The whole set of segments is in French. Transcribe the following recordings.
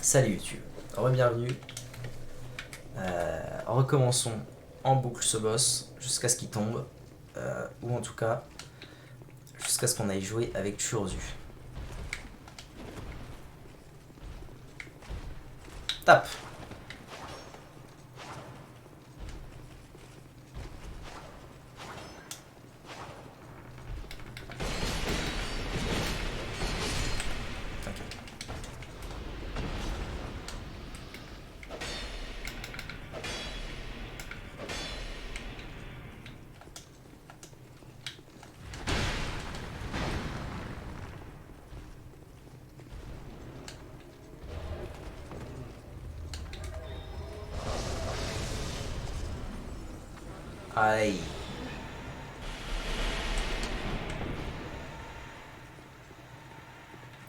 Salut YouTube, re-bienvenue. Recommençons en boucle ce boss jusqu'à ce qu'il tombe, ou en tout cas jusqu'à ce qu'on aille jouer avec Churzu. Tape. Aïe.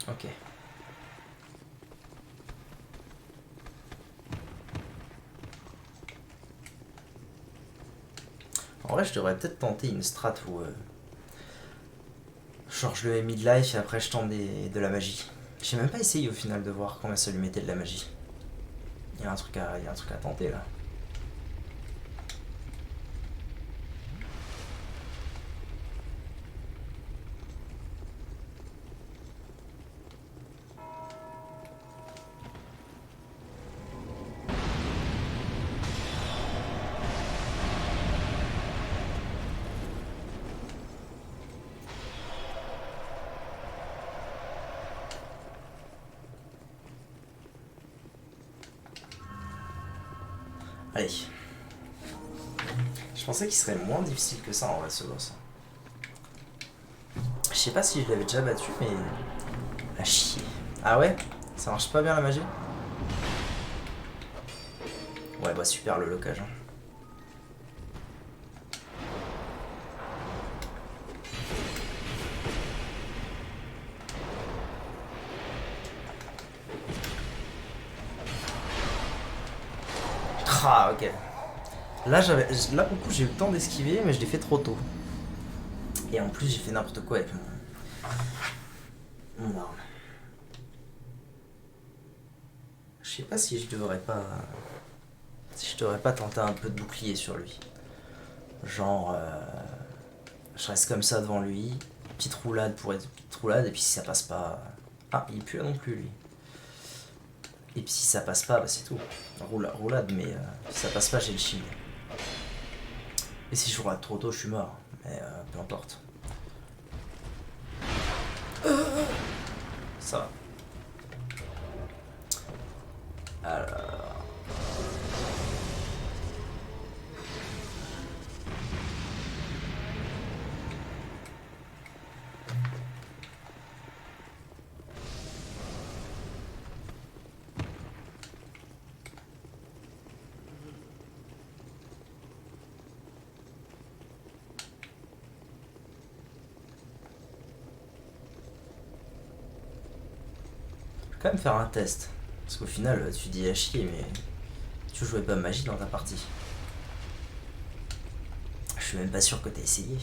Ok. En vrai, je devrais peut-être tenter une strat où genre je le mets mid-life et après je tente de la magie. J'ai même pas essayé au final de voir combien ça lui mettait de la magie. Il y a un truc à tenter là. Allez. Je pensais qu'il serait moins difficile que ça en vrai ce boss. Je sais pas si je l'avais déjà battu mais... à chier. Ah ouais? Ça marche pas bien la magie? Ouais bah super le locage. Ah ok. Là pour le coup j'ai eu le temps d'esquiver mais je l'ai fait trop tôt. Et en plus j'ai fait n'importe quoi avec mon arme. Je sais pas si je devrais pas... Si je devrais pas tenter un peu de bouclier sur lui. Genre... je reste comme ça devant lui. Petite roulade pour être petite roulade et puis si ça passe pas... Ah il pue là non plus lui. Et puis si ça passe pas, bah c'est tout. Roulade, mais si ça passe pas, j'ai le shield. Et si je roulade trop tôt, je suis mort. Mais peu importe. Ça va. Alors... Je vais quand même faire un test. Parce qu'au final, tu dis à chier, mais... Tu jouais pas magie dans ta partie. Je suis même pas sûr que t'as essayé.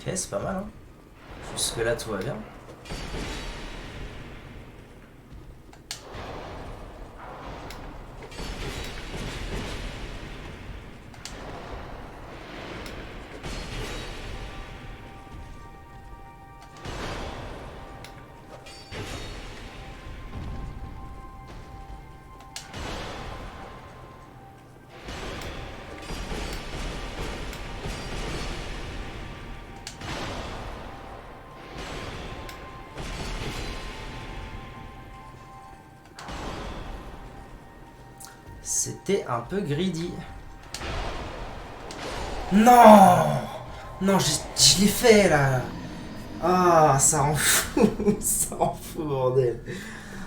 Ok, c'est pas mal, hein. Jusque là, tout va bien. C'était un peu greedy. Non. Non, je l'ai fait là. Ah, ça rend fou. Ça rend fou, bordel.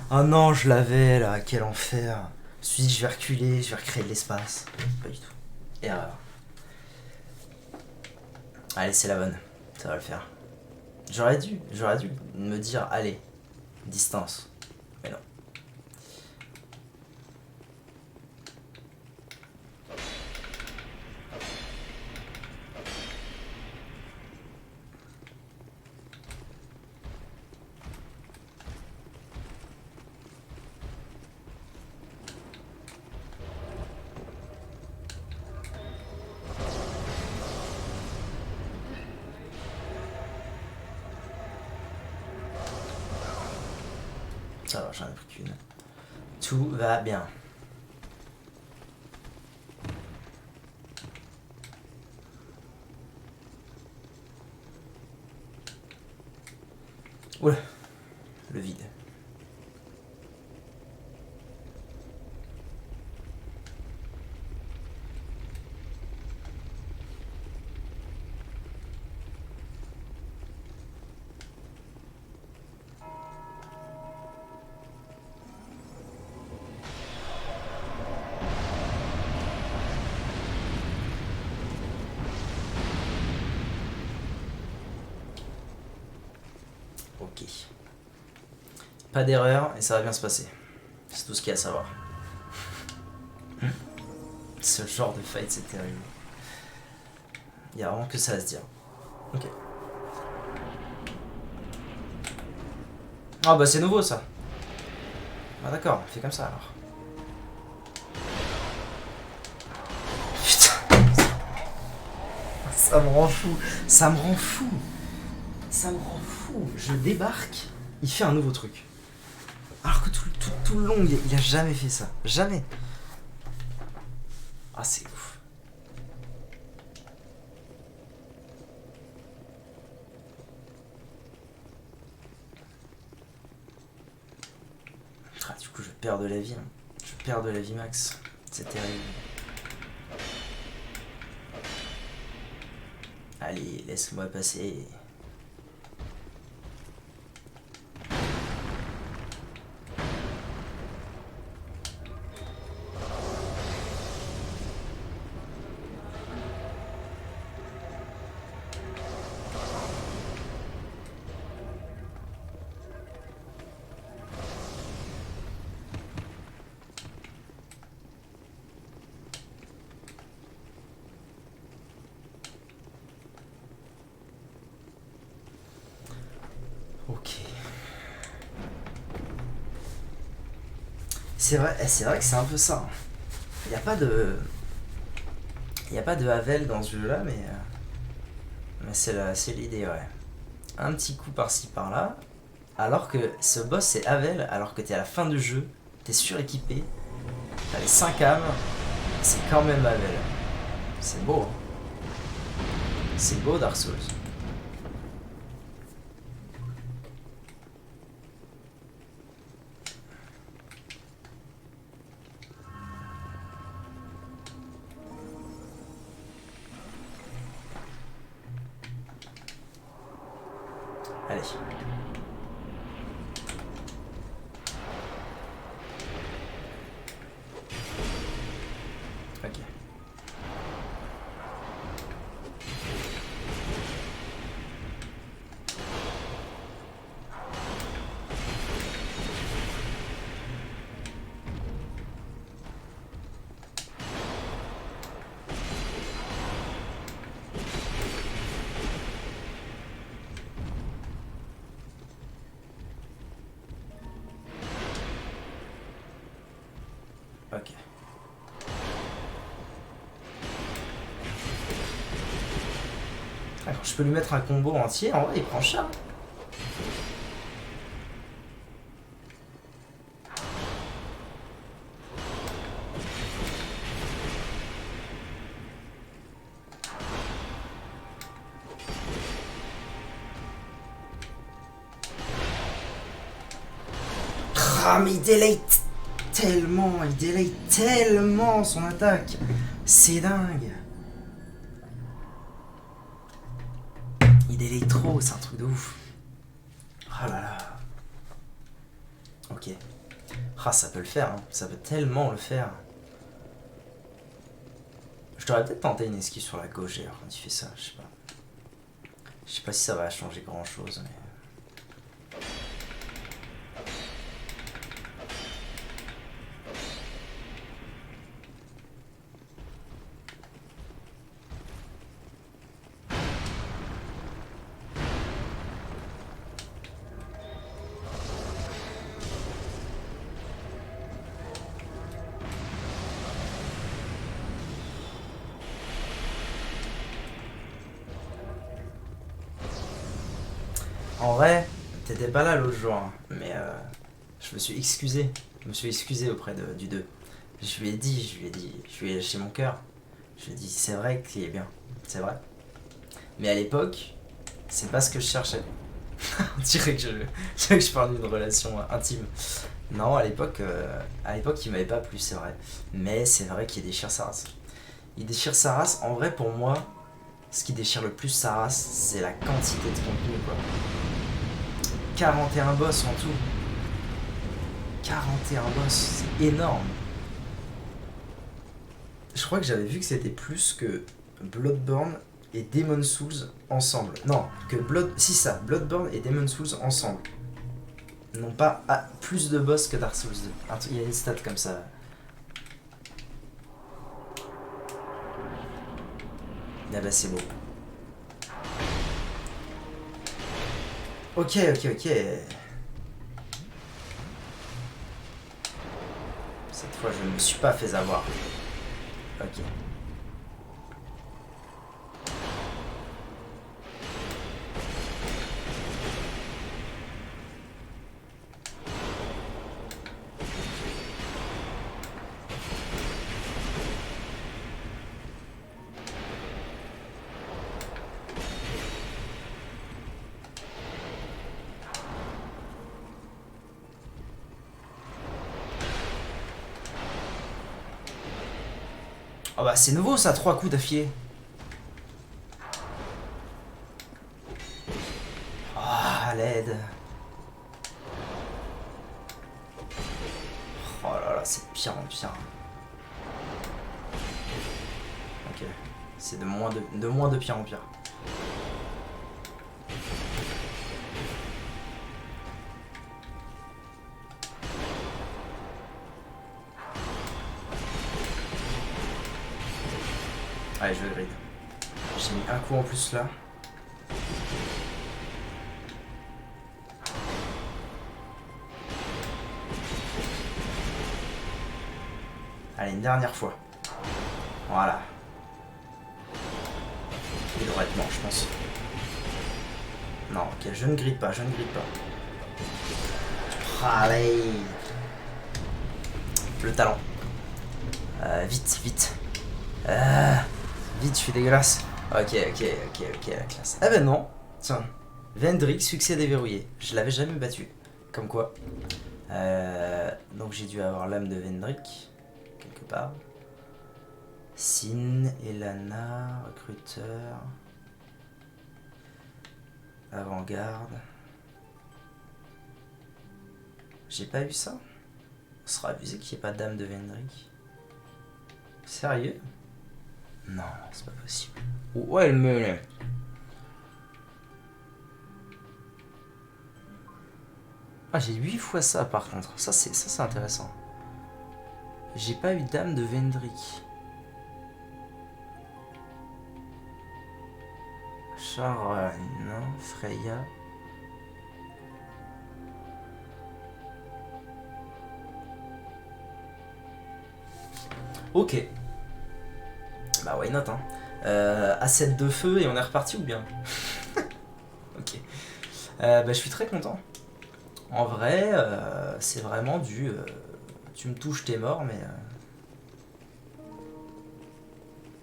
Ah non, je l'avais là, quel enfer. Je me suis dit, je vais reculer, je vais recréer de l'espace. Pas du tout. Erreur. Allez, c'est la bonne. Ça va le faire. J'aurais dû me dire, allez, distance. Mais non. Ça va, j'en ai pris qu'une. Tout va bien. Oula, le vide. Ok. Pas d'erreur et ça va bien se passer. C'est tout ce qu'il y a à savoir. Ce genre de fight, c'est terrible. Il y a vraiment que ça à se dire. Ok. Ah bah c'est nouveau ça. Ah d'accord, on fait comme ça alors. Putain. Ça me rend fou. Ça me rend fou. Ça me rend fou. Je débarque, il fait un nouveau truc. Alors que tout le long, il a jamais fait ça. Jamais. Ah, c'est ouf. Ah, du coup, je perds de la vie. Hein. Je perds de la vie max. C'est terrible. Allez, laisse-moi passer. Ok. C'est vrai que c'est un peu ça. Il n'y a pas de... Il n'y a pas de Havel dans ce jeu-là, mais c'est l'idée, ouais. Un petit coup par-ci, par-là. Alors que ce boss, c'est Havel, alors que t'es à la fin du jeu, t'es suréquipé, t'as les 5 âmes, c'est quand même Havel. C'est beau. Hein. C'est beau, Dark Souls. Allez. Ok. Ok. Alors, je peux lui mettre un combo entier, en vrai, il prend cher. Ah, mais il délate tellement, il délaye tellement son attaque. C'est dingue. Il délaye trop, c'est un truc de ouf. Oh là là. Ok. Ah, ça peut le faire, hein. Ça peut tellement le faire. Je t'aurais peut-être tenté une esquive sur la gauche d'ailleurs quand il fait ça, je sais pas. Je sais pas si ça va changer grand chose, mais. En vrai, t'étais pas là l'autre jour, hein, mais je me suis excusé. Je me suis excusé auprès du 2. Je lui ai dit, je lui ai lâché mon cœur. Je lui ai dit, c'est vrai qu'il est bien, c'est vrai. Mais à l'époque, c'est pas ce que je cherchais. On dirait que je parle d'une relation intime. Non, à l'époque, il m'avait pas plu, c'est vrai. Mais c'est vrai qu'il déchire sa race. Il déchire sa race. En vrai, pour moi, ce qui déchire le plus sa race, c'est la quantité de contenu, quoi. 41 boss en tout. 41 boss, c'est énorme. Je crois que j'avais vu que c'était plus que Bloodborne et Demon's Souls ensemble. Non, que Bloodborne et Demon's Souls ensemble. Non pas plus de boss que Dark Souls 2. Il y a une stat comme ça. Ah bah c'est beau. Ok. Cette fois je ne me suis pas fait avoir. Ok. Oh bah c'est nouveau ça, 3 coups d'affilée. Ah, l'aide. Oh là là, c'est de pire en pire. Ok. C'est de moins de pire en pire. Allez, je vais grid. J'ai mis un coup en plus là. Allez, une dernière fois. Voilà. Il devrait être mort, je pense. Non, ok, je ne grille pas. Allez. Le talent. Vite. Vite, je suis dégueulasse. Ok, la classe. Ah ben non. Tiens. Vendrick, succès déverrouillé. Je l'avais jamais battu. Comme quoi. Donc j'ai dû avoir l'âme de Vendrick. Quelque part. Sin, Elana, recruteur. Avant-garde. J'ai pas eu ça. On sera abusé qu'il n'y ait pas d'âme de Vendrick. Sérieux? Non, c'est pas possible. Ouais, elle me... Ah, j'ai 8 fois ça par contre. Ça c'est intéressant. J'ai pas eu d'âme de Vendrick. Char, non, Freya. Ok. Bah why not hein. Asset de feu et on est reparti ou bien? Ok. Bah je suis très content. En vrai, c'est vraiment du... tu me touches, t'es mort, mais...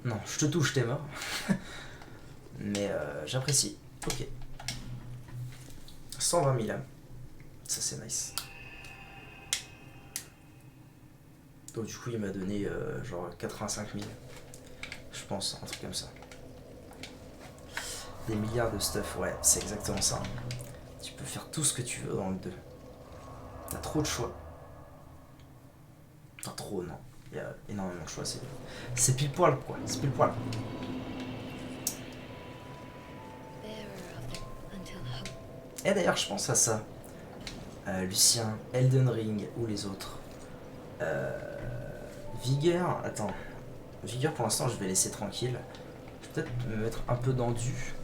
Non, je te touche, t'es mort. Mais j'apprécie. Ok. 120 000 âmes. Ça c'est nice. Donc du coup il m'a donné genre 85 000. Je pense, un truc comme ça. Des milliards de stuff, ouais, c'est exactement ça. Tu peux faire tout ce que tu veux dans le 2. T'as trop de choix. Enfin trop, non. Il y a énormément de choix, c'est pile poil quoi, c'est pile poil. Et d'ailleurs je pense à ça. Lucien, Elden Ring ou les autres. Vigueur, attends. Vigueur pour l'instant je vais laisser tranquille. Je vais peut-être me mettre un peu dans du.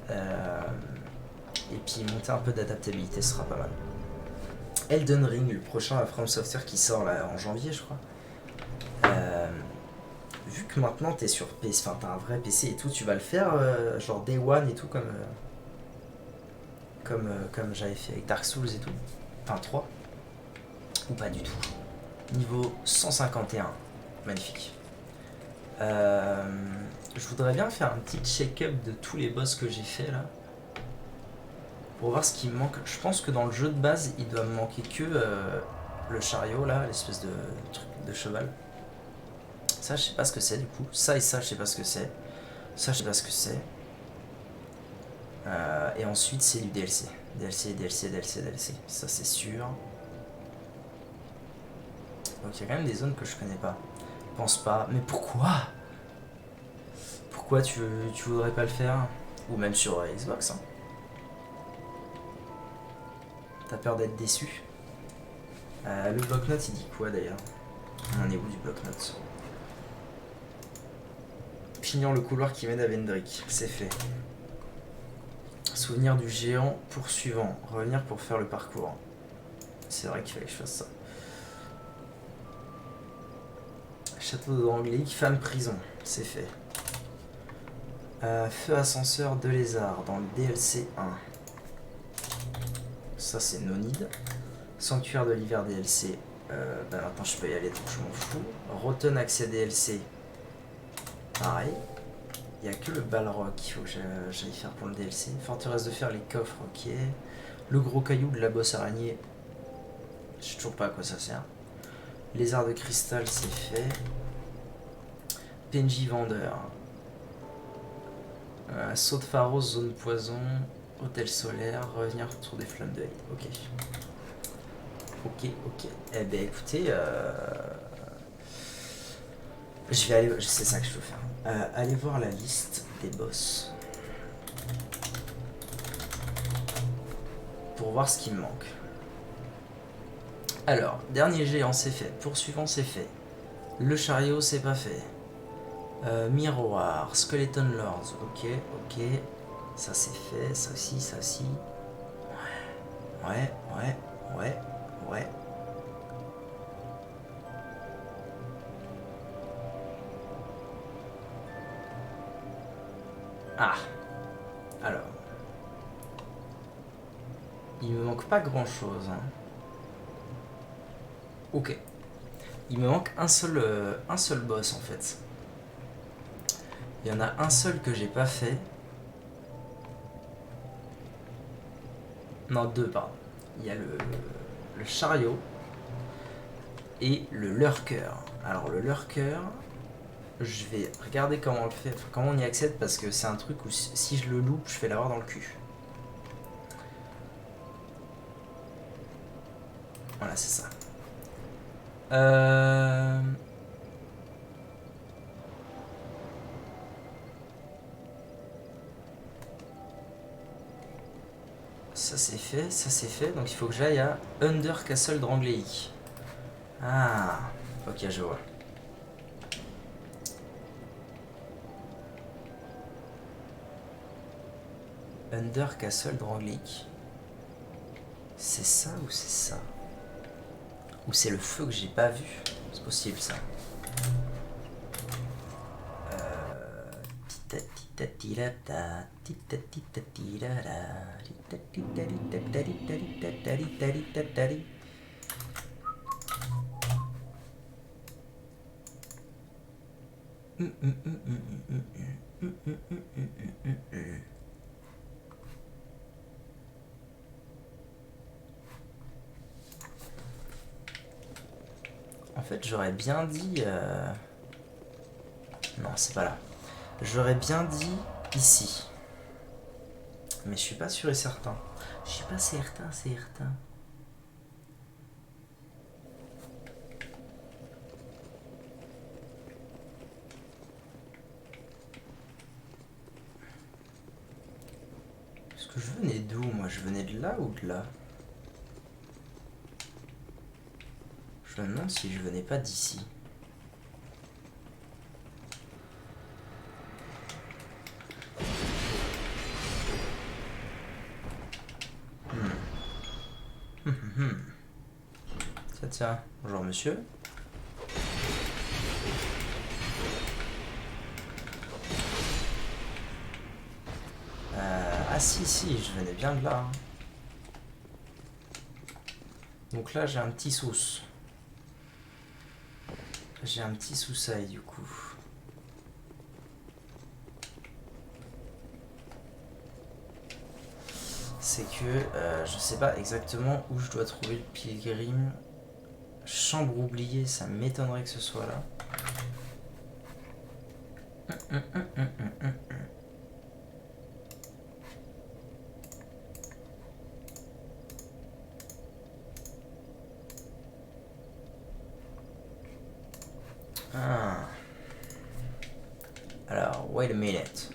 Et puis monter un peu d'adaptabilité, ce sera pas mal. Elden Ring, le prochain à From Software qui sort là en janvier je crois. Vu que maintenant t'es sur PC, enfin t'as un vrai PC et tout, tu vas le faire genre Day One et tout comme j'avais fait avec Dark Souls et tout. Enfin 3. Ou pas du tout. Niveau 151. Magnifique. Je voudrais bien faire un petit check-up de tous les boss que j'ai fait là. Pour voir ce qui me manque. Je pense que dans le jeu de base, il doit me manquer que le chariot là, l'espèce de truc de cheval. Ça, je sais pas ce que c'est du coup. Ça et ça, je sais pas ce que c'est. Ça, je sais pas ce que c'est. Et ensuite, c'est du DLC. DLC, DLC, DLC, DLC. Ça, c'est sûr. Donc, il y a quand même des zones que je connais pas. Pense pas. Mais pourquoi? Pourquoi tu voudrais pas le faire? Ou même sur Xbox, hein. T'as peur d'être déçu? Le bloc-notes, il dit quoi d'ailleurs? On en est où du bloc-notes? Finir le couloir qui mène à Vendrick. C'est fait. Souvenir du géant poursuivant. Revenir pour faire le parcours. C'est vrai qu'il fallait que je fasse ça. Château de Drangleic, femme prison. C'est fait. Feu ascenseur de lézard dans le DLC 1. Ça c'est no need. Sanctuaire de l'hiver DLC. Bah maintenant je peux y aller donc je m'en fous. Rotten accès DLC. Pareil. Il n'y a que le Balrog qu'il faut que j'aille faire pour le DLC. Forteresse de fer, les coffres, ok. Le gros caillou de la bosse araignée. Je sais toujours pas à quoi ça sert. Lézard de cristal, c'est fait. PNJ vendeur. Saut de Pharos, zone poison. Hôtel solaire, revenir autour des flammes de haie. Ok. Ok, ok. Eh ben écoutez, je vais aller. C'est ça que je veux faire. Allez voir la liste des boss. Pour voir ce qui me manque. Alors, dernier géant c'est fait. Poursuivant c'est fait. Le chariot c'est pas fait. Miroir, Skeleton Lords, ok, ok. Ça c'est fait, ça aussi, ça aussi. Ouais, ouais, ouais, ouais. Ah. Alors. Il me manque pas grand chose. Hein. Ok. Il me manque un seul boss en fait. Il y en a un seul que j'ai pas fait. Non, deux, pardon. Il y a le chariot et le lurker. Alors le lurker, je vais regarder comment on le fait, comment on y accède parce que c'est un truc où si je le loupe, je vais l'avoir dans le cul. Voilà, c'est ça. Ça c'est fait, donc il faut que j'aille à Under Castle Drangleic. Ah, ok, je vois. Under Castle Drangleic. C'est ça ou c'est ça? Ou c'est le feu que j'ai pas vu? C'est possible ça. En En fait, j'aurais bien dit... Non, c'est pas là. J'aurais bien dit ici. Mais je suis pas sûr et certain. Je suis pas certain. Est-ce que je venais d'où, moi? Je venais de là ou de là? Je me demande si je venais pas d'ici. Tiens, bonjour monsieur. Ah si, je venais bien de là. Hein. Donc là j'ai un petit sauce. J'ai un petit soussail du coup. C'est que je sais pas exactement où je dois trouver le pilgrim. Chambre oubliée, ça m'étonnerait que ce soit là. Ah. Alors, wait a minute.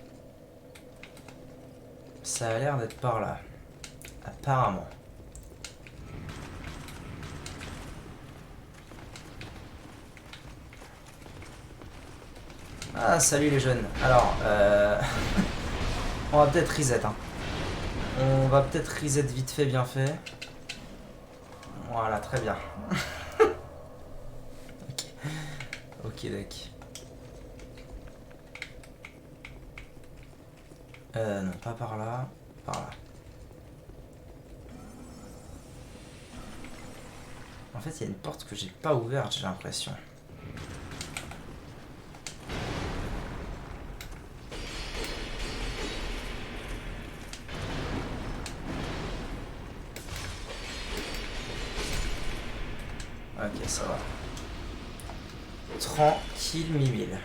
Ça a l'air d'être par là. Apparemment. Ah, salut les jeunes. Alors, on va peut-être reset. Hein. On va peut-être reset vite fait, bien fait. Voilà, très bien. Ok, d'accord. Non, pas par là. Par là. En fait, il y a une porte que j'ai pas ouverte, j'ai l'impression. Ok, ça va. Tranquille, mimile.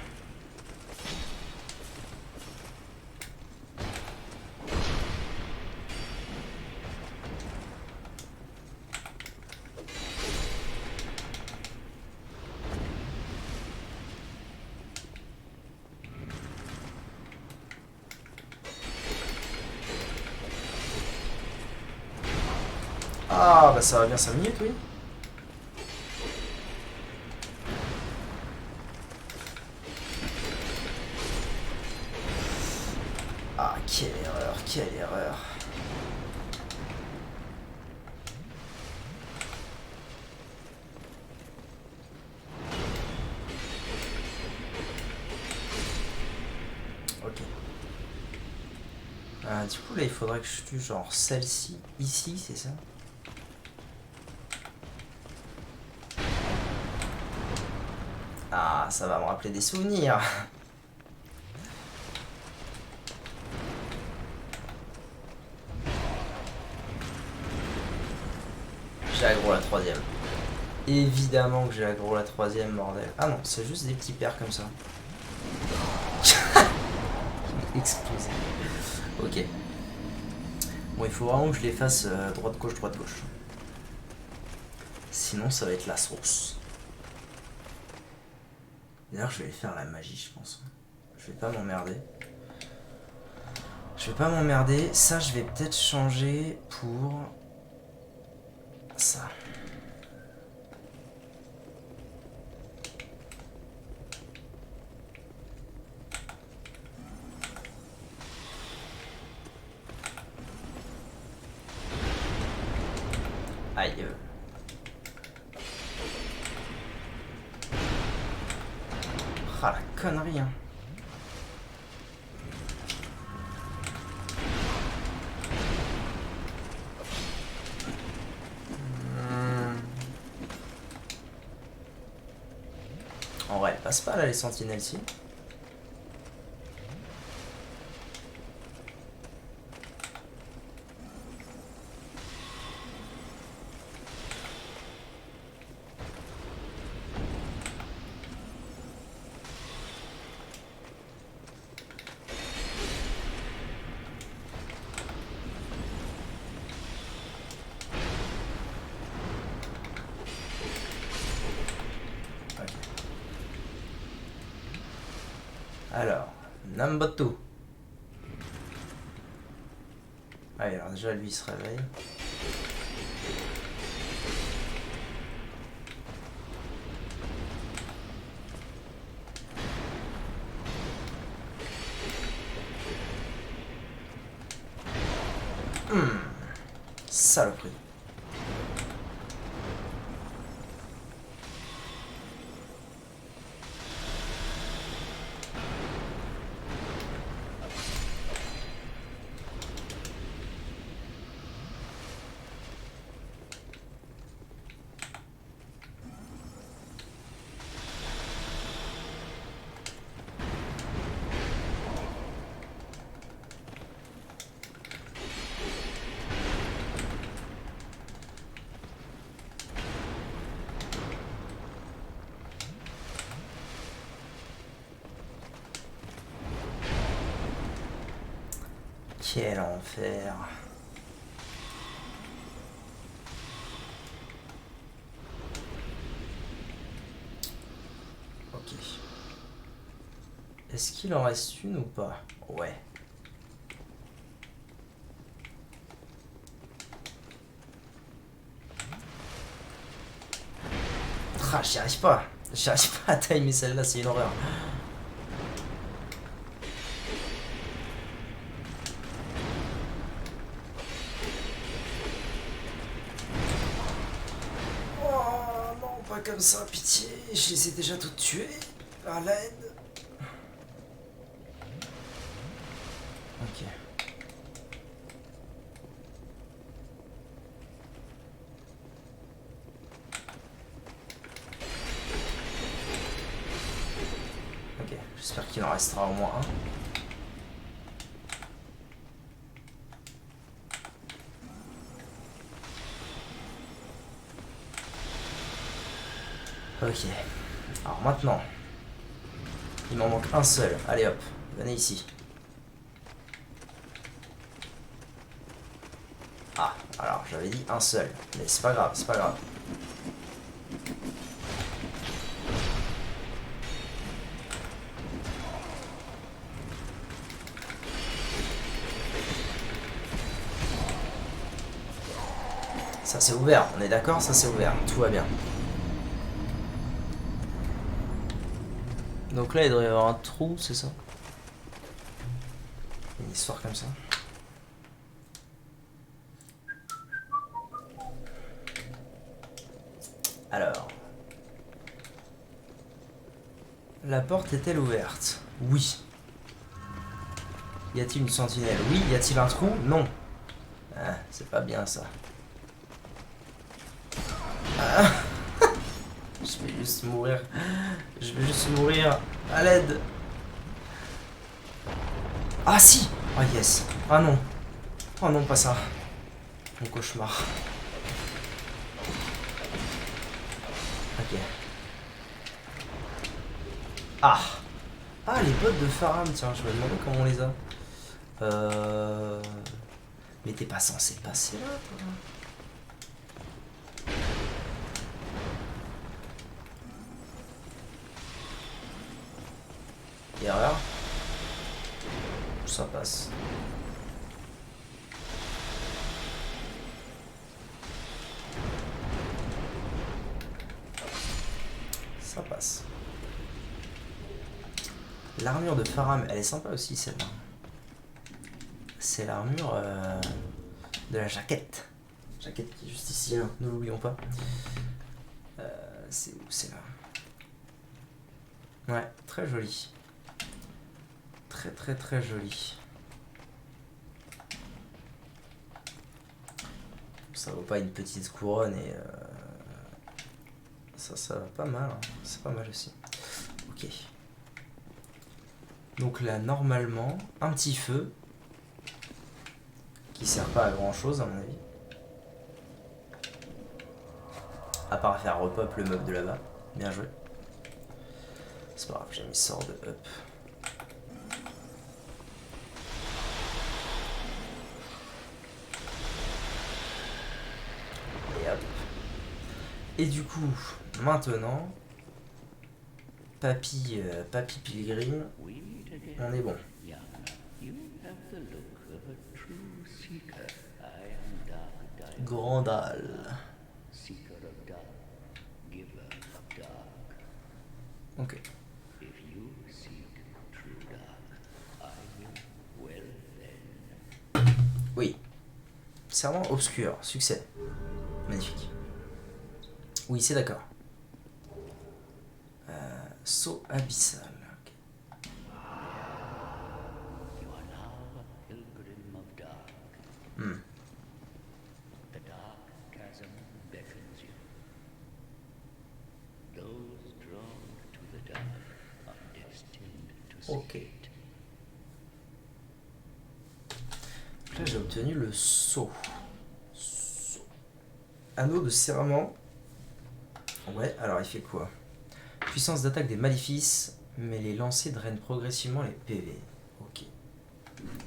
Ah, bah ça va bien 5 minutes, oui. Ah, quelle erreur, quelle erreur. Ok. Du coup, là, il faudrait que je tue genre celle-ci, ici, c'est ça? Ah, ça va me rappeler des souvenirs. J'ai aggro la troisième. Évidemment que j'ai aggro la troisième, bordel. Ah non, c'est juste des petits pairs comme ça. Explosé. Ok. Bon, il faut vraiment que je les fasse droite-gauche, droite-gauche. Sinon, ça va être la sauce. D'ailleurs, je vais faire la magie, je pense. Je vais pas m'emmerder. Je vais pas m'emmerder. Ça, je vais peut-être changer pour... ça. Aïe. Ah, la connerie, hein. En vrai, elle passe pas là, les sentinelles-ci. Alors, Nambotu. Allez, alors déjà lui il se réveille. Saloperie. Quel enfer. Ok. Est-ce qu'il en reste une ou pas? Ouais. Ah, j'y arrive pas. J'y arrive pas à timer celle-là, c'est une horreur. Oh non, pas comme ça, pitié. Je les ai déjà toutes tuées. À l'aide. Ok. Ok, j'espère qu'il en restera au moins un. Ok. Alors maintenant, il m'en manque un seul. Allez hop, venez ici. Ah, alors j'avais dit un seul. Mais c'est pas grave, c'est pas grave. Ça c'est ouvert, on est d'accord, ça c'est ouvert, tout va bien. Donc là il devrait y avoir un trou, c'est ça? Une histoire comme ça. Alors. La porte est-elle ouverte? Oui. Y a-t-il une sentinelle? Oui. Y a-t-il un trou? Non. Ah, c'est pas bien ça. Ah. Je vais juste mourir. Je vais juste mourir. À l'aide. Ah si. Oh yes. Ah non. Oh non, pas ça. Mon cauchemar. Ok. Ah. Ah, les bottes de Faram, tiens, je me demandais comment on les a. Mais t'es pas censé passer là, toi. Erreur. Ça passe. Ça passe. L'armure de Faram, elle est sympa aussi celle-là. C'est l'armure de la jaquette. Jaquette qui est juste ici, hein, ne l'oublions pas. C'est où? C'est là. Ouais, très joli. Très très très joli. Ça vaut pas une petite couronne et ça va pas mal. Hein. C'est pas mal aussi. Ok. Donc là, normalement, un petit feu qui sert pas à grand chose à mon avis. À part faire repop le mob de là-bas. Bien joué. C'est pas grave, j'ai mis sword up. Et hop. Et du coup, maintenant, Papy Pilgrim, on est bon. Grandal. Ok. Oui. Serment obscur. Succès. Magnifique. Oui, c'est d'accord. Saut abyssal. Okay. Hmm. Ok. Là, j'ai obtenu le saut. Anneau de serment. Ouais, alors il fait quoi? Puissance d'attaque des maléfices, mais les lancers drainent progressivement les PV. Ok.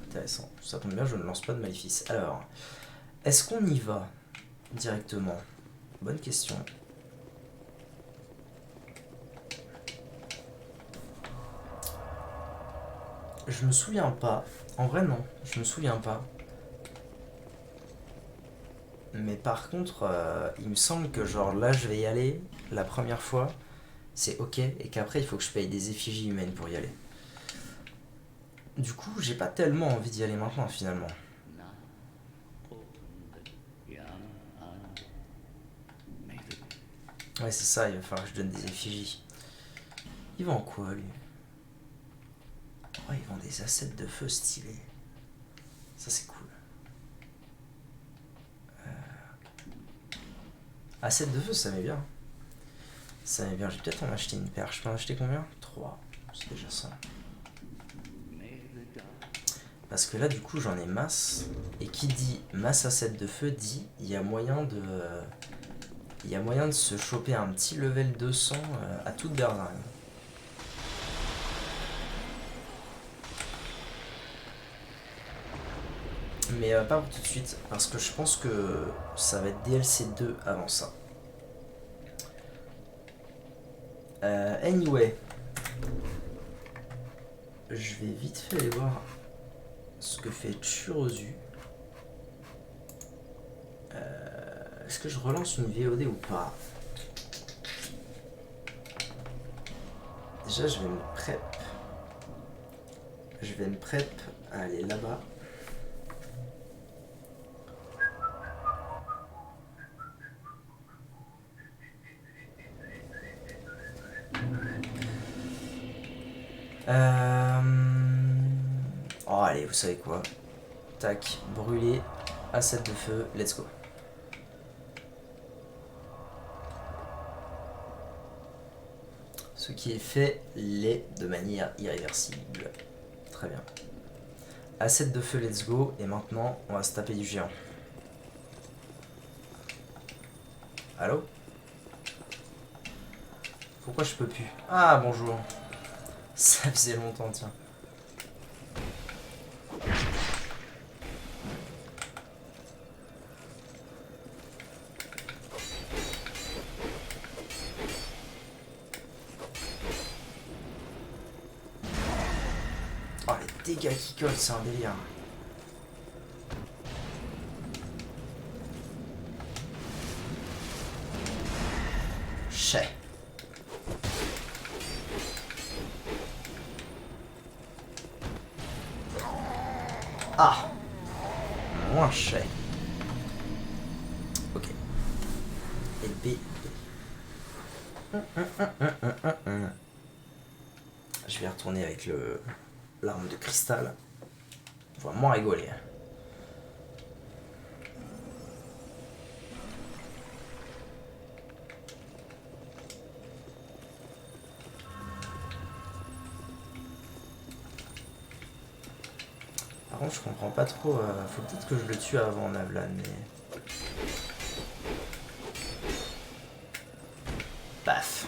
Intéressant. Ça tombe bien, je ne lance pas de maléfices. Alors, est-ce qu'on y va directement? Bonne question. Je me souviens pas. En vrai, non. Je me souviens pas. Mais par contre, il me semble que genre là, je vais y aller la première fois. C'est ok. Et qu'après, il faut que je paye des effigies humaines pour y aller. Du coup, j'ai pas tellement envie d'y aller maintenant, finalement. Ouais, c'est ça. Il va falloir que je donne des effigies. Il vend quoi, lui? Oh, il vend des assets de feu stylés. Ça, c'est cool. Assets de feu, ça m'est bien. Ça m'est bien. Je vais peut-être en acheter une paire. Je peux en acheter combien? 3. C'est déjà ça. Parce que là, du coup, j'en ai masse. Et qui dit masse assets de feu dit il y a moyen de... Il y a moyen de se choper un petit level 200 à toute berzingue. Mais pas pour tout de suite, parce que je pense que ça va être DLC 2 avant ça. Anyway, je vais vite fait aller voir ce que fait Churozu. Est-ce que je relance une VOD ou pas? Déjà, je vais me prep. Je vais me prep à aller là-bas. Oh, allez, vous savez quoi? Tac, brûler, asset de feu, let's go. Ce qui est fait l'est de manière irréversible. Très bien. Asset de feu, let's go. Et maintenant, on va se taper du géant. Allô? Pourquoi je peux plus? Ah, bonjour. Ça faisait longtemps, tiens. Oh, les dégâts qui collent, c'est un délire. Chais. Ah, moins chais. Ok. Et B. Je vais retourner avec l'arme de cristal. On va moins rigoler. Par contre, je comprends pas trop. Faut peut-être que je le tue avant Navlan, mais. Paf.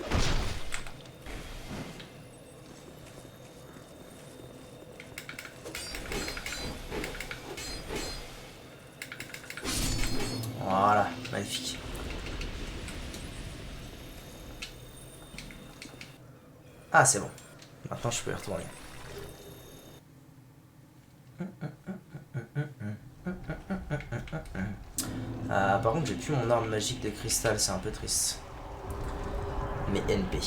Voilà, magnifique. Ah, c'est bon. Maintenant, je peux y retourner. Ah, par contre, j'ai plus mon arme magique de cristal, c'est un peu triste. Mais NP.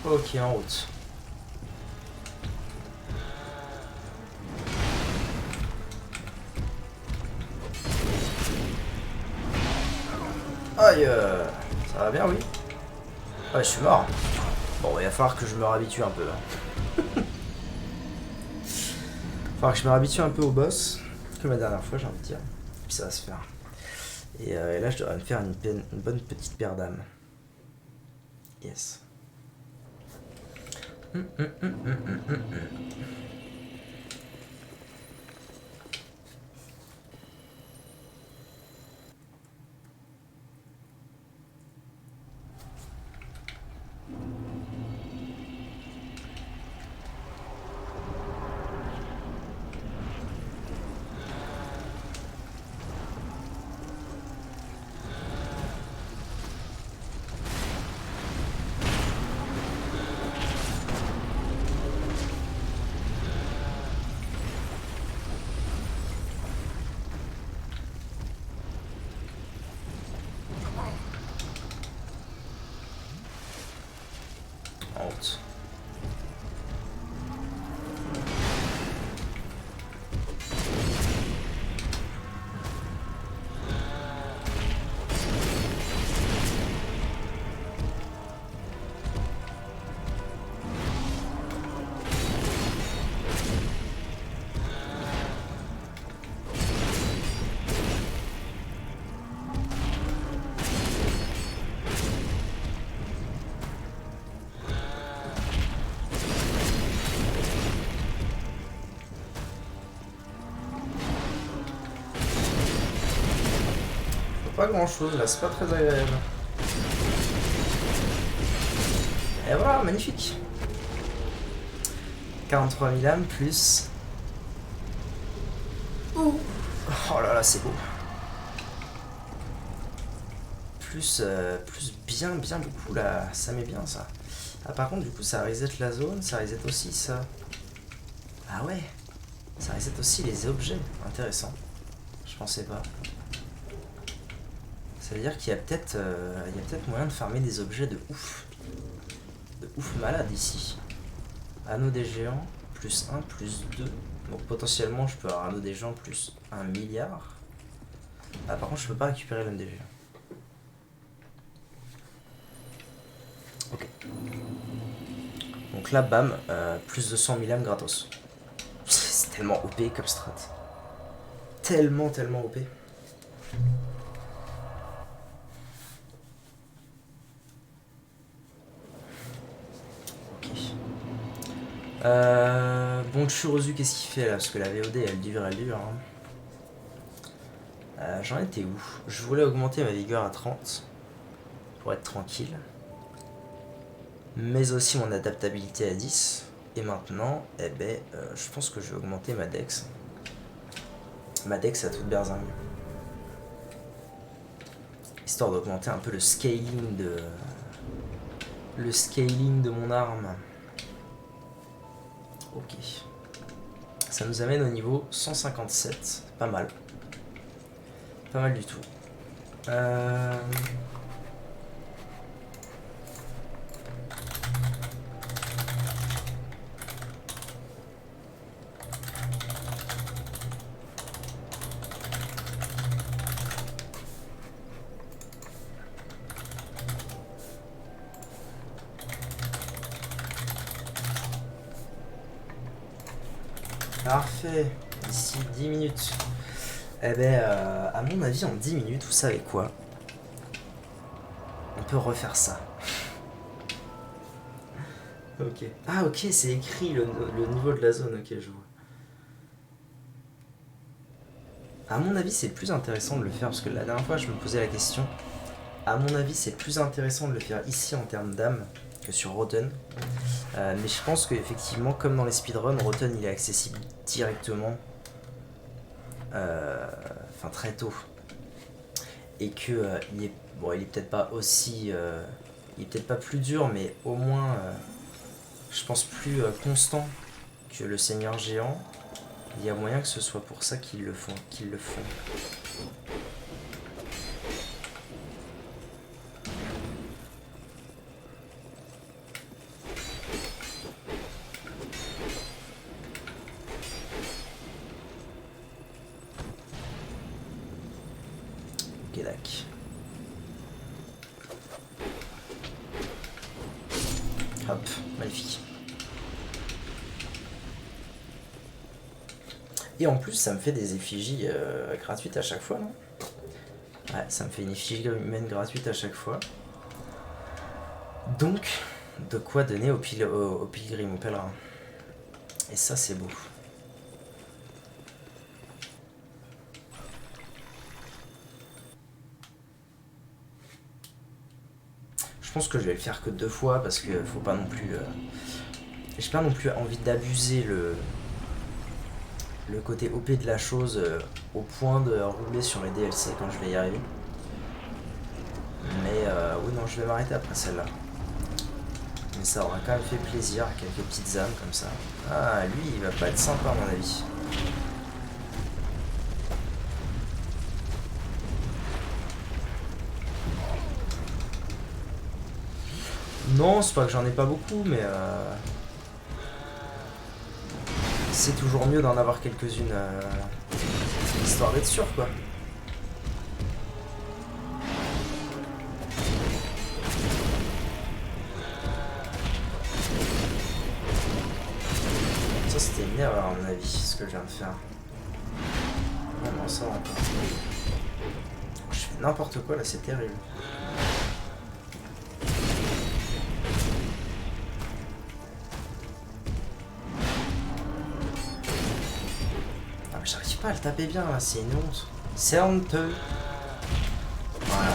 Ok, en route. Aïe, ça va bien, oui. Ouais, je suis mort. Bon, il va falloir que je me réhabitue un peu. Il va falloir que je me réhabitue un peu au boss, comme la dernière fois, j'ai envie de dire. Puis ça va se faire. Et là, je devrais me faire une bonne petite paire d'âmes. Yes. En route. Pas grand chose là, c'est pas très agréable. Et voilà, magnifique. 43 000 âmes plus. Oh là là, c'est beau. Plus bien beaucoup là, ça met bien ça. Ah, par contre, du coup, ça reset la zone, ça reset aussi ça. Ah ouais, ça reset aussi les objets. Intéressant. Je pensais pas. Ça veut dire qu'il y a peut-être moyen de farmer des objets de ouf. De ouf malade ici. Anneau des géants, plus 1, plus 2. Donc potentiellement je peux avoir anneau des géants plus 1 milliard. Ah, par contre je peux pas récupérer l'anneau des géants. Ok. Donc là bam, plus de 100 000 âmes gratos. C'est tellement OP comme strat. Tellement OP. Bon, le Churozu, qu'est-ce qu'il fait là? Parce que la VOD elle dure. Hein. J'en étais où? Je voulais augmenter ma vigueur à 30 pour être tranquille. Mais aussi mon adaptabilité à 10. Et maintenant, je pense que je vais augmenter ma dex. Ma dex à toute berzingue. Histoire d'augmenter un peu le scaling de mon arme. Ok. Ça nous amène au niveau 157. Pas mal. Pas mal du tout. Parfait. D'ici 10 minutes. À mon avis, en 10 minutes, vous savez quoi? On peut refaire ça. Ok. Ah, ok, c'est écrit le niveau de la zone. Ok, je vois. À mon avis, c'est plus intéressant de le faire, parce que la dernière fois, je me posais la question. À mon avis, c'est plus intéressant de le faire ici en termes d'âme que sur Rotten. Mais je pense qu'effectivement, comme dans les speedruns, Rotten il est accessible directement, enfin très tôt. Et que il est, bon, il est peut-être pas aussi. Il est peut-être pas plus dur, mais au moins, je pense plus constant que le Seigneur Géant. Il y a moyen que ce soit pour ça qu'ils le font. Ok, dac. Hop, magnifique. Et en plus, ça me fait des effigies gratuites à chaque fois, non? Ouais, ça me fait une effigie humaine gratuite à chaque fois. Donc, de quoi donner au pilgrim, au pèlerin. Et ça, c'est beau. Je pense que je vais le faire que 2 fois parce que faut pas non plus. J'ai pas non plus envie d'abuser le côté OP de la chose au point de rouler sur les DLC quand je vais y arriver. Mais oui, non, je vais m'arrêter après celle-là. Mais ça aura quand même fait plaisir, quelques petites âmes comme ça. Ah, lui, il va pas être sympa à mon avis. Non, c'est pas que j'en ai pas beaucoup, mais c'est toujours mieux d'en avoir quelques-unes, histoire d'être sûr, quoi. Ça, c'était une erreur, à mon avis, ce que je viens de faire. Non, non, ça va pas. Je fais n'importe quoi, là, c'est terrible. Ah, mais j'arrive pas à le taper bien, là, c'est une honte. C'est honteux. Voilà.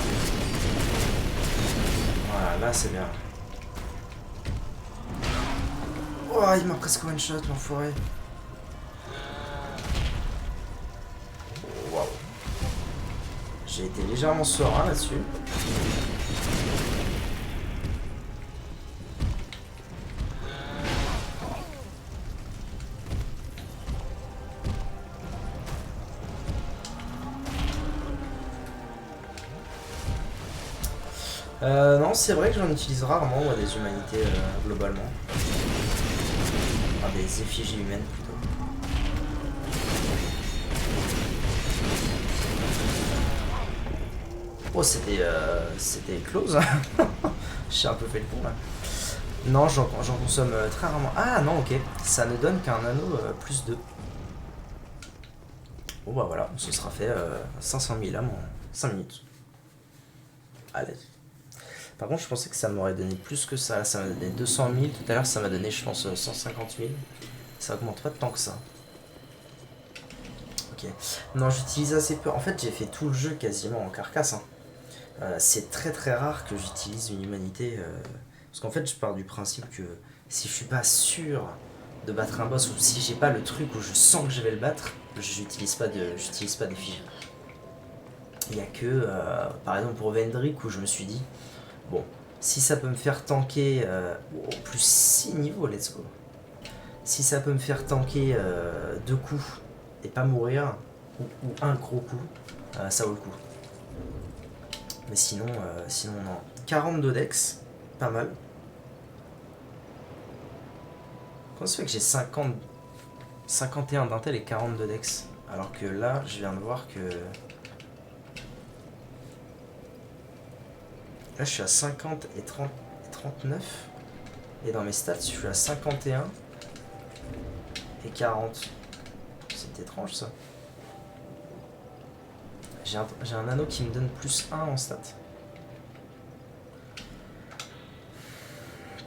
Voilà, là, c'est bien. Oh, il m'a presque one-shot, l'enfoiré. Waouh. J'ai été légèrement serein là-dessus. Non, c'est vrai que j'en utilise rarement, moi, des humanités, globalement. Enfin, des effigies humaines, plutôt. Oh, c'était close. J'ai un peu fait le con, là. Non, j'en consomme très rarement. Ah, non, ok. Ça ne donne qu'un anneau plus 2. Bon, bah voilà, ce sera fait 500 000 âmes en 5 minutes. Allez. Par contre, je pensais que ça m'aurait donné plus que ça. Là, ça m'a donné 200 000. Tout à l'heure, ça m'a donné, je pense, 150 000. Ça augmente pas tant que ça. Ok. Non, j'utilise assez peu. En fait, j'ai fait tout le jeu quasiment en carcasse. Hein. C'est très très rare que j'utilise une humanité. Parce qu'en fait, je pars du principe que si je suis pas sûr de battre un boss ou si j'ai pas le truc où je sens que je vais le battre, j'utilise pas d'effigie. Il y a que, par exemple, pour Vendrick où je me suis dit, bon, si ça peut me faire tanker, plus 6 niveaux, let's go. Si ça peut me faire tanker 2 coups et pas mourir, ou un gros coup, ça vaut le coup. Mais sinon, non. 42 dex, pas mal. Comment ça fait que j'ai 51 d'intel et 42 dex? Alors que là, je viens de voir que... Là, je suis à 50 et 39. Et dans mes stats, je suis à 51 et 40. C'est étrange, ça. J'ai un anneau qui me donne plus 1 en stats.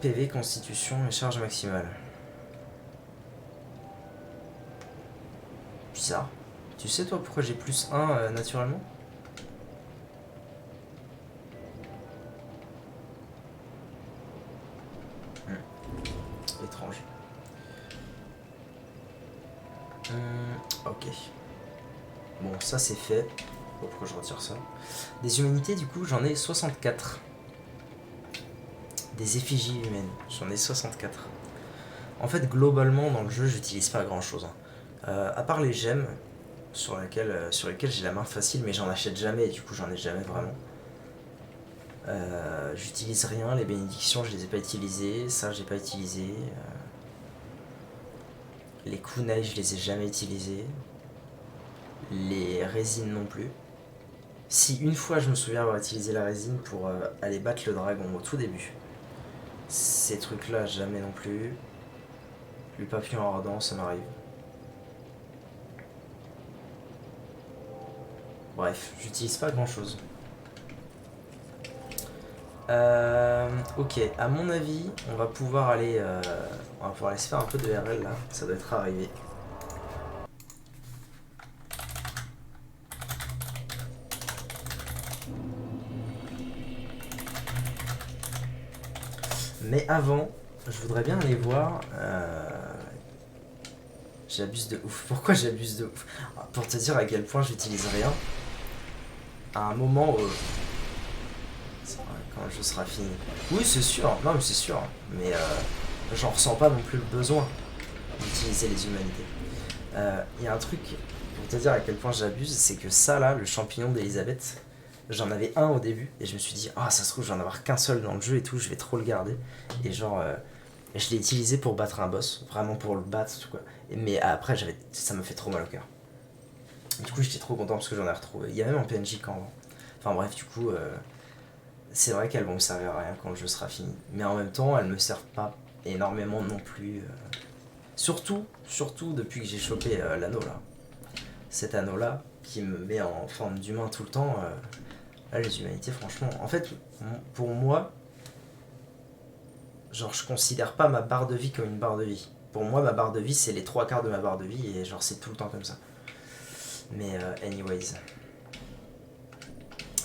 PV, constitution et charge maximale. Bizarre. Tu sais toi pourquoi j'ai plus 1 naturellement? Étrange. Ok. Bon, ça c'est fait. Bon, pourquoi je retire ça? Des humanités, du coup, j'en ai 64. Des effigies humaines, j'en ai 64. En fait, globalement, dans le jeu, j'utilise pas grand chose. À part les gemmes, sur lesquelles j'ai la main facile, mais j'en achète jamais, et du coup, j'en ai jamais vraiment. J'utilise rien, les bénédictions, je les ai pas utilisées, ça, j'ai pas utilisé. Les kunai, je les ai jamais utilisés. Les résines non plus. Si une fois je me souviens avoir utilisé la résine pour aller battre le dragon au tout début. Ces trucs là jamais non plus. Le papillon ardent ça m'arrive. Bref, j'utilise pas grand chose. Ok, à mon avis, on va pouvoir aller se faire un peu de RL là, ça doit être arrivé. Mais avant, je voudrais bien aller voir. J'abuse de ouf. Pourquoi j'abuse de ouf? Pour te dire à quel point j'utilise rien. À un moment où. Quand le jeu sera fini. Oui, c'est sûr. Non, mais c'est sûr. Mais j'en ressens pas non plus le besoin d'utiliser les humanités. Il y a un truc, pour te dire à quel point j'abuse, c'est que ça là, le champignon d'Elisabeth, j'en avais un au début et je me suis dit, ah, ça se trouve, je vais en avoir qu'un seul dans le jeu et tout, je vais trop le garder. Et genre, je l'ai utilisé pour battre un boss, vraiment pour le battre, tout quoi. Mais après, ça me fait trop mal au cœur. Du coup, j'étais trop content parce que j'en ai retrouvé. Il y a même un PNJ quand. Enfin bref, du coup, c'est vrai qu'elles vont me servir à rien quand le jeu sera fini. Mais en même temps, elles me servent pas énormément non plus. Surtout depuis que j'ai chopé l'anneau là. Cet anneau là, qui me met en forme d'humain tout le temps. Là, les humanités, franchement. En fait, pour moi, genre, je considère pas ma barre de vie comme une barre de vie. Pour moi, ma barre de vie, c'est les 3 quarts de ma barre de vie et genre, c'est tout le temps comme ça. Mais, anyways.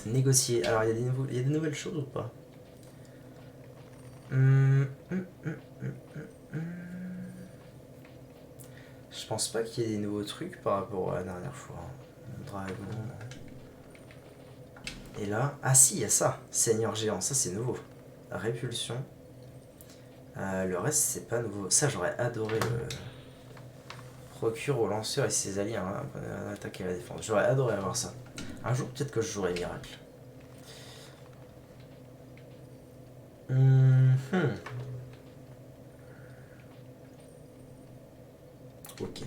Négocier. Alors, il y a des nouvelles choses ou pas? Je pense pas qu'il y ait des nouveaux trucs par rapport à la dernière fois. Dragon. Et là, ah si, il y a ça. Seigneur géant, ça c'est nouveau. Répulsion. Le reste, c'est pas nouveau. Ça, j'aurais adoré le. Procure au lanceur et ses alliés attaque et la défense. J'aurais adoré avoir ça. Un jour, peut-être que je jouerai miracle. Ok.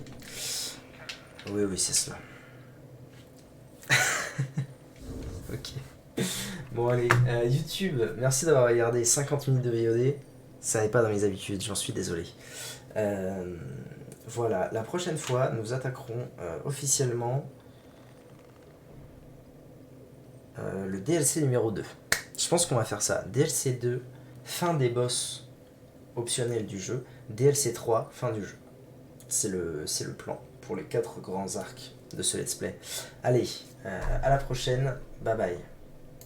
Oui, oui, c'est cela. Ok. Bon, allez. YouTube, merci d'avoir regardé 50 minutes de VOD. Ça n'est pas dans mes habitudes, j'en suis désolé. Voilà, la prochaine fois, nous attaquerons officiellement le DLC numéro 2. Je pense qu'on va faire ça. DLC 2, fin des boss optionnels du jeu. DLC 3, fin du jeu. C'est le plan pour les 4 grands arcs de ce let's play. Allez, à la prochaine. Bye bye.